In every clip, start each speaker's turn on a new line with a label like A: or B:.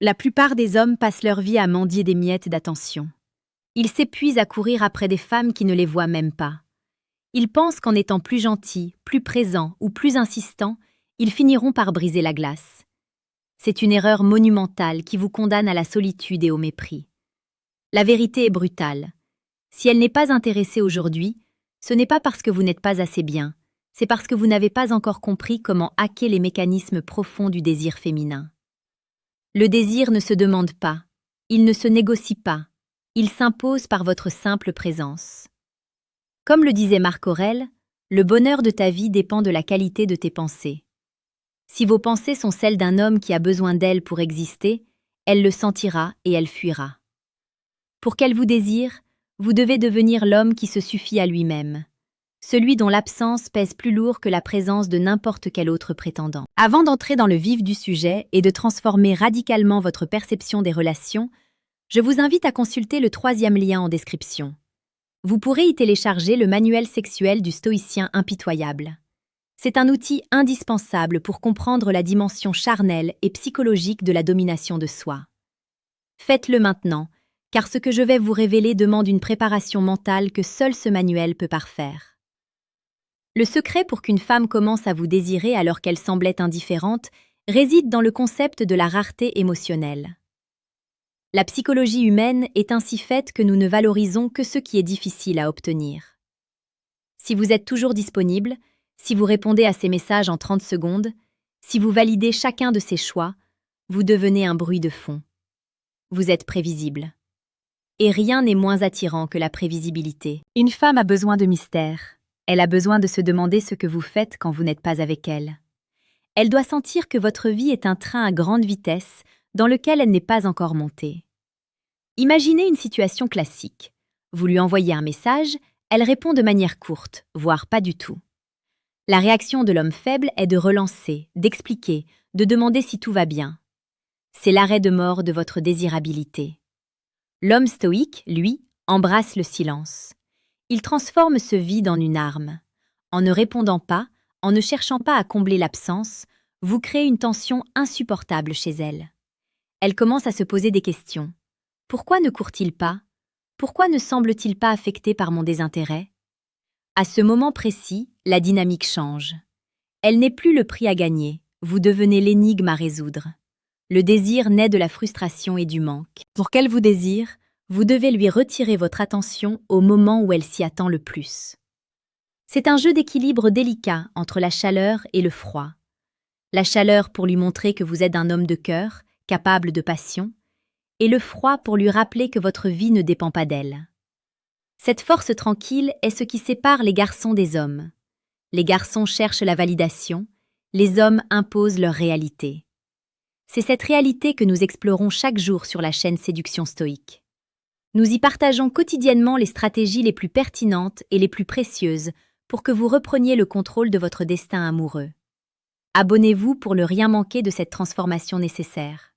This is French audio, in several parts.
A: La plupart des hommes passent leur vie à mendier des miettes d'attention. Ils s'épuisent à courir après des femmes qui ne les voient même pas. Ils pensent qu'en étant plus gentils, plus présents ou plus insistants, ils finiront par briser la glace. C'est une erreur monumentale qui vous condamne à la solitude et au mépris. La vérité est brutale. Si elle n'est pas intéressée aujourd'hui, ce n'est pas parce que vous n'êtes pas assez bien, c'est parce que vous n'avez pas encore compris comment hacker les mécanismes profonds du désir féminin. Le désir ne se demande pas, il ne se négocie pas, il s'impose par votre simple présence. Comme le disait Marc Aurèle, le bonheur de ta vie dépend de la qualité de tes pensées. Si vos pensées sont celles d'un homme qui a besoin d'elle pour exister, elle le sentira et elle fuira. Pour qu'elle vous désire, vous devez devenir l'homme qui se suffit à lui-même, celui dont l'absence pèse plus lourd que la présence de n'importe quel autre prétendant. Avant d'entrer dans le vif du sujet et de transformer radicalement votre perception des relations, je vous invite à consulter le 3e lien en description. Vous pourrez y télécharger le manuel sexuel du stoïcien impitoyable. C'est un outil indispensable pour comprendre la dimension charnelle et psychologique de la domination de soi. Faites-le maintenant, car ce que je vais vous révéler demande une préparation mentale que seul ce manuel peut parfaire. Le secret pour qu'une femme commence à vous désirer alors qu'elle semblait indifférente réside dans le concept de la rareté émotionnelle. La psychologie humaine est ainsi faite que nous ne valorisons que ce qui est difficile à obtenir. Si vous êtes toujours disponible, si vous répondez à ses messages en 30 secondes, si vous validez chacun de ses choix, vous devenez un bruit de fond. Vous êtes prévisible. Et rien n'est moins attirant que la prévisibilité. Une femme a besoin de mystère. Elle a besoin de se demander ce que vous faites quand vous n'êtes pas avec elle. Elle doit sentir que votre vie est un train à grande vitesse dans lequel elle n'est pas encore montée. Imaginez une situation classique. Vous lui envoyez un message, elle répond de manière courte, voire pas du tout. La réaction de l'homme faible est de relancer, d'expliquer, de demander si tout va bien. C'est l'arrêt de mort de votre désirabilité. L'homme stoïque, lui, embrasse le silence. Il transforme ce vide en une arme. En ne répondant pas, en ne cherchant pas à combler l'absence, vous créez une tension insupportable chez elle. Elle commence à se poser des questions. Pourquoi ne court-il pas? Pourquoi ne semble-t-il pas affecté par mon désintérêt? À ce moment précis, la dynamique change. Elle n'est plus le prix à gagner, vous devenez l'énigme à résoudre. Le désir naît de la frustration et du manque. Pour qu'elle vous désire, vous devez lui retirer votre attention au moment où elle s'y attend le plus. C'est un jeu d'équilibre délicat entre la chaleur et le froid. La chaleur pour lui montrer que vous êtes un homme de cœur, capable de passion, et le froid pour lui rappeler que votre vie ne dépend pas d'elle. Cette force tranquille est ce qui sépare les garçons des hommes. Les garçons cherchent la validation, les hommes imposent leur réalité. C'est cette réalité que nous explorons chaque jour sur la chaîne Séduction Stoïque. Nous y partageons quotidiennement les stratégies les plus pertinentes et les plus précieuses pour que vous repreniez le contrôle de votre destin amoureux. Abonnez-vous pour ne rien manquer de cette transformation nécessaire.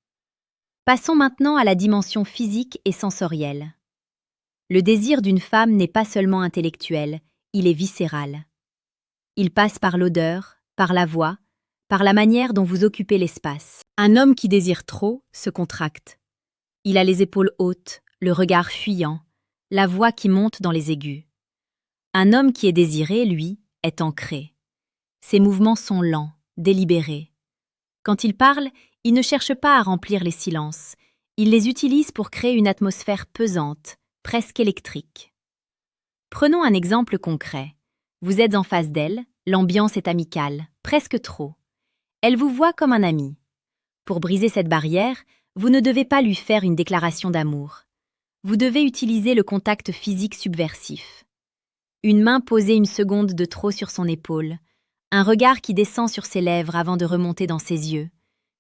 A: Passons maintenant à la dimension physique et sensorielle. Le désir d'une femme n'est pas seulement intellectuel, il est viscéral. Il passe par l'odeur, par la voix, par la manière dont vous occupez l'espace. Un homme qui désire trop se contracte. Il a les épaules hautes, le regard fuyant, la voix qui monte dans les aigus. Un homme qui est désiré, lui, est ancré. Ses mouvements sont lents, délibérés. Quand il parle, il ne cherche pas à remplir les silences. Il les utilise pour créer une atmosphère pesante, presque électrique. Prenons un exemple concret. Vous êtes en face d'elle, l'ambiance est amicale, presque trop. Elle vous voit comme un ami. Pour briser cette barrière, vous ne devez pas lui faire une déclaration d'amour. Vous devez utiliser le contact physique subversif. Une main posée une seconde de trop sur son épaule, un regard qui descend sur ses lèvres avant de remonter dans ses yeux,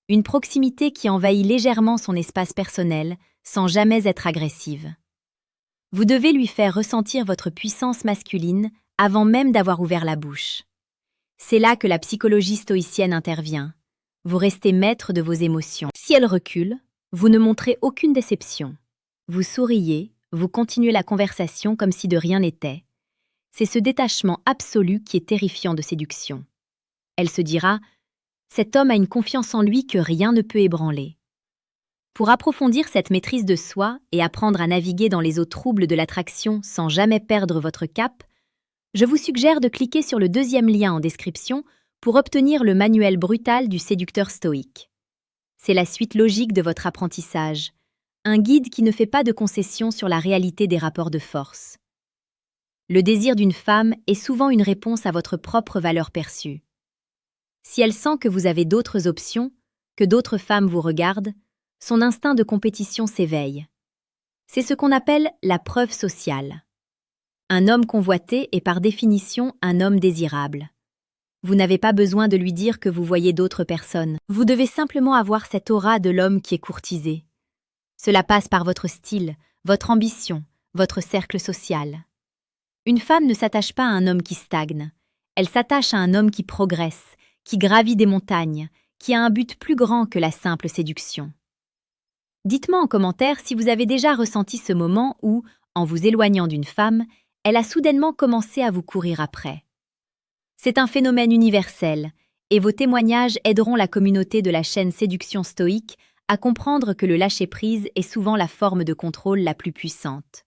A: une proximité qui envahit légèrement son espace personnel sans jamais être agressive. Vous devez lui faire ressentir votre puissance masculine avant même d'avoir ouvert la bouche. C'est là que la psychologie stoïcienne intervient. Vous restez maître de vos émotions. Si elle recule, vous ne montrez aucune déception. Vous souriez, vous continuez la conversation comme si de rien n'était. C'est ce détachement absolu qui est terrifiant de séduction. Elle se dira « Cet homme a une confiance en lui que rien ne peut ébranler ». Pour approfondir cette maîtrise de soi et apprendre à naviguer dans les eaux troubles de l'attraction sans jamais perdre votre cap, je vous suggère de cliquer sur le deuxième lien en description pour obtenir le manuel brutal du séducteur stoïque. C'est la suite logique de votre apprentissage, un guide qui ne fait pas de concessions sur la réalité des rapports de force. Le désir d'une femme est souvent une réponse à votre propre valeur perçue. Si elle sent que vous avez d'autres options, que d'autres femmes vous regardent, son instinct de compétition s'éveille. C'est ce qu'on appelle la preuve sociale. Un homme convoité est par définition un homme désirable. Vous n'avez pas besoin de lui dire que vous voyez d'autres personnes. Vous devez simplement avoir cette aura de l'homme qui est courtisé. Cela passe par votre style, votre ambition, votre cercle social. Une femme ne s'attache pas à un homme qui stagne. Elle s'attache à un homme qui progresse, qui gravit des montagnes, qui a un but plus grand que la simple séduction. Dites-moi en commentaire si vous avez déjà ressenti ce moment où, en vous éloignant d'une femme, elle a soudainement commencé à vous courir après. C'est un phénomène universel, et vos témoignages aideront la communauté de la chaîne Séduction Stoïque à comprendre que le lâcher-prise est souvent la forme de contrôle la plus puissante.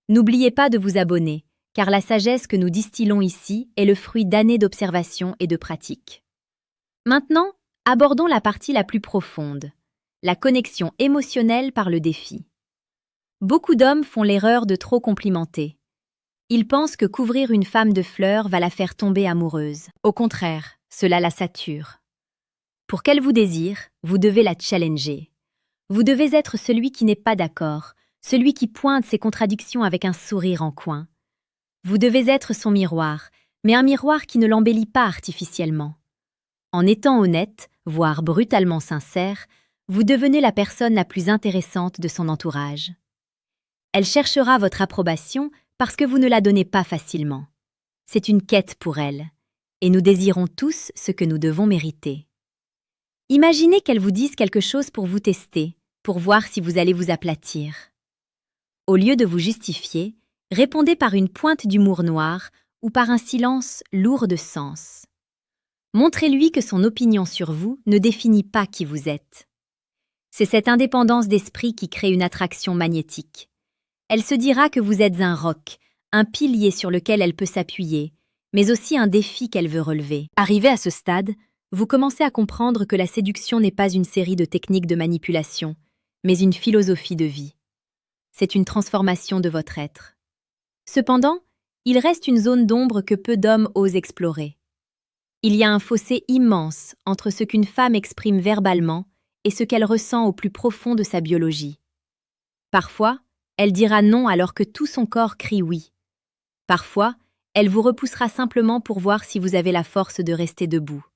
A: N'oubliez pas de vous abonner, car la sagesse que nous distillons ici est le fruit d'années d'observation et de pratique. Maintenant, abordons la partie la plus profonde, la connexion émotionnelle par le défi. Beaucoup d'hommes font l'erreur de trop complimenter. Ils pensent que couvrir une femme de fleurs va la faire tomber amoureuse. Au contraire, cela la sature. Pour qu'elle vous désire, vous devez la challenger. Vous devez être celui qui n'est pas d'accord, celui qui pointe ses contradictions avec un sourire en coin. Vous devez être son miroir, mais un miroir qui ne l'embellit pas artificiellement. En étant honnête, voire brutalement sincère, vous devenez la personne la plus intéressante de son entourage. Elle cherchera votre approbation parce que vous ne la donnez pas facilement. C'est une quête pour elle, et nous désirons tous ce que nous devons mériter. Imaginez qu'elle vous dise quelque chose pour vous tester, pour voir si vous allez vous aplatir. Au lieu de vous justifier, répondez par une pointe d'humour noir ou par un silence lourd de sens. Montrez-lui que son opinion sur vous ne définit pas qui vous êtes. C'est cette indépendance d'esprit qui crée une attraction magnétique. Elle se dira que vous êtes un roc, un pilier sur lequel elle peut s'appuyer, mais aussi un défi qu'elle veut relever. Arrivé à ce stade, vous commencez à comprendre que la séduction n'est pas une série de techniques de manipulation, mais une philosophie de vie. C'est une transformation de votre être. Cependant, il reste une zone d'ombre que peu d'hommes osent explorer. Il y a un fossé immense entre ce qu'une femme exprime verbalement et ce qu'elle ressent au plus profond de sa biologie. Parfois, elle dira non alors que tout son corps crie oui. Parfois, elle vous repoussera simplement pour voir si vous avez la force de rester debout.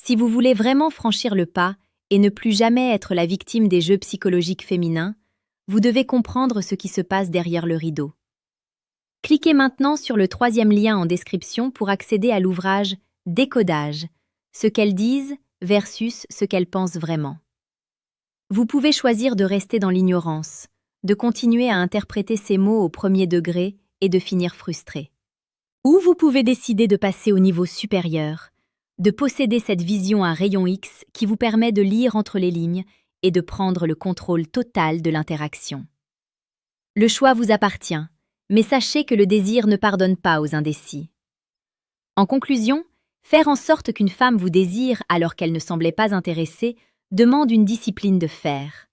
A: Si vous voulez vraiment franchir le pas et ne plus jamais être la victime des jeux psychologiques féminins, vous devez comprendre ce qui se passe derrière le rideau. Cliquez maintenant sur le troisième lien en description pour accéder à l'ouvrage « Décodage », ce qu'elles disent versus ce qu'elles pensent vraiment. Vous pouvez choisir de rester dans l'ignorance, de continuer à interpréter ces mots au premier degré et de finir frustré. Ou vous pouvez décider de passer au niveau supérieur, de posséder cette vision à rayon X qui vous permet de lire entre les lignes et de prendre le contrôle total de l'interaction. Le choix vous appartient, mais sachez que le désir ne pardonne pas aux indécis. En conclusion, faire en sorte qu'une femme vous désire alors qu'elle ne semblait pas intéressée demande une discipline de fer.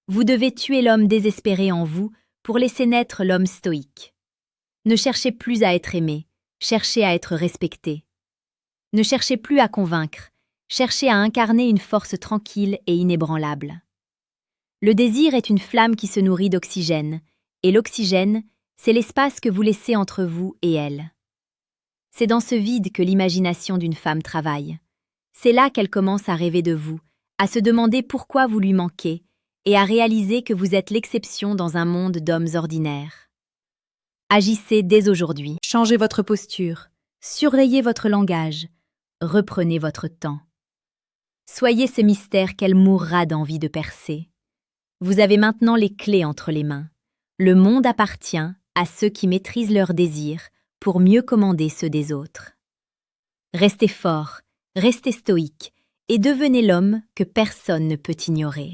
A: Vous devez tuer l'homme désespéré en vous pour laisser naître l'homme stoïque. Ne cherchez plus à être aimé, cherchez à être respecté. Ne cherchez plus à convaincre, cherchez à incarner une force tranquille et inébranlable. Le désir est une flamme qui se nourrit d'oxygène, et l'oxygène, c'est l'espace que vous laissez entre vous et elle. C'est dans ce vide que l'imagination d'une femme travaille. C'est là qu'elle commence à rêver de vous, à se demander pourquoi vous lui manquez et à réaliser que vous êtes l'exception dans un monde d'hommes ordinaires. Agissez dès aujourd'hui. Changez votre posture, surveillez votre langage, reprenez votre temps. Soyez ce mystère qu'elle mourra d'envie de percer. Vous avez maintenant les clés entre les mains. Le monde appartient à ceux qui maîtrisent leurs désirs pour mieux commander ceux des autres. Restez fort, restez stoïque et devenez l'homme que personne ne peut ignorer.